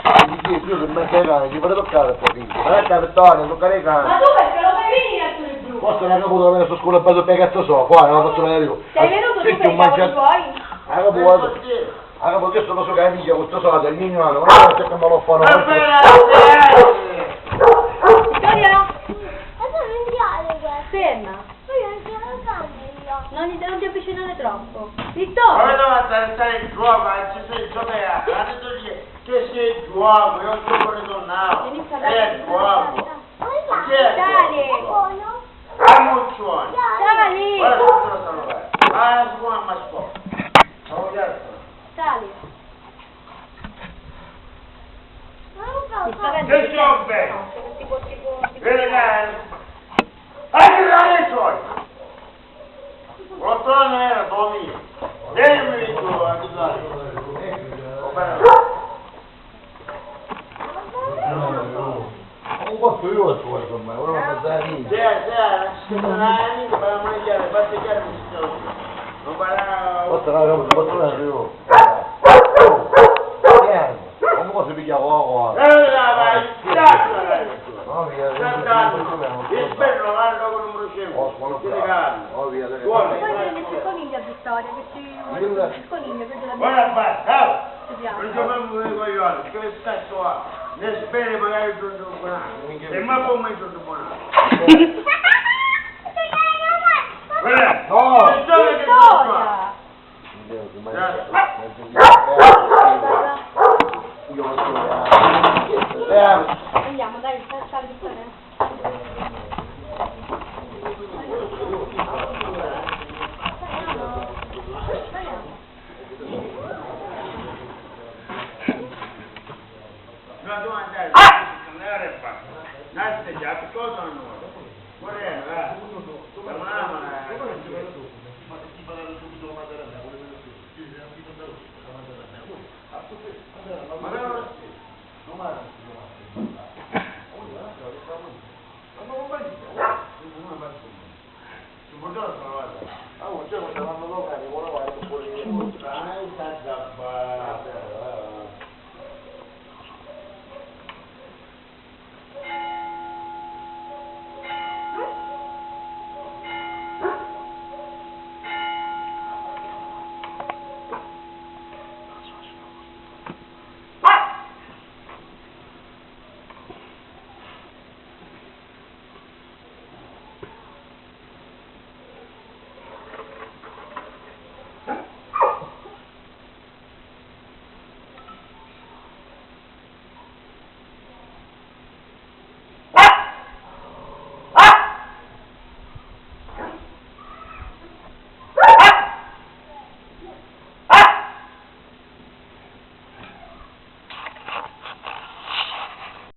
Io per me che cane, ti potete toccare il tuo figlio, non è capitone, toccare i cani. Ma tu perché lo fai venire a tu giù? Forse non hai caputo venire su scuola e poi che cazzo so, qua non ho fatto l'aereo. Sei venuto tu per i cavoli tuoi? Hai caputo? Hai caputo, io sono su che amica, questo so, del mio anno, ma non è che me lo fanno. Vittoria? Ma tu non indiale questo. Ferma. Non ti avvicinare troppo. Vittoria! Ma dove stare in gioco, ci sei giocato, ha detto che sei in gioco, io sono ritornato, è il gioco. Chi è il Dale! gioco? È muccione. Dale! Guarda come lo stanno fare. Ah, si può, ma si può. Non lo chiedo. Dale! Che gioco? Vedi che... Anche là i suoi! Otto non era Tommy. Vieni tu a aiutare. Un po' più io su questo, ma ora non pensare niente. Non hai amico per mangiare, fatti chiaro che si chiama. Non parla... Questo non è io. Come cosa piglia poco? No, via, Il bello l'hanno con un bruciamo. Che regalo. Oh, via, Poi prende il coniglio a Vittoria, che ci il coniglio che la Guarda a fare, ciao! ti piace. Non giochiamo con i coglioni, che stai qua? Ne speri magari il giorno buonato. E ma come il giorno buonato? Guarda! No! Il giorno che sono qua! Andiamo, dai, stai Vittoria. Una domanda è, non era fatto. Nasce già, cosa non vuole? Vorrei, ma non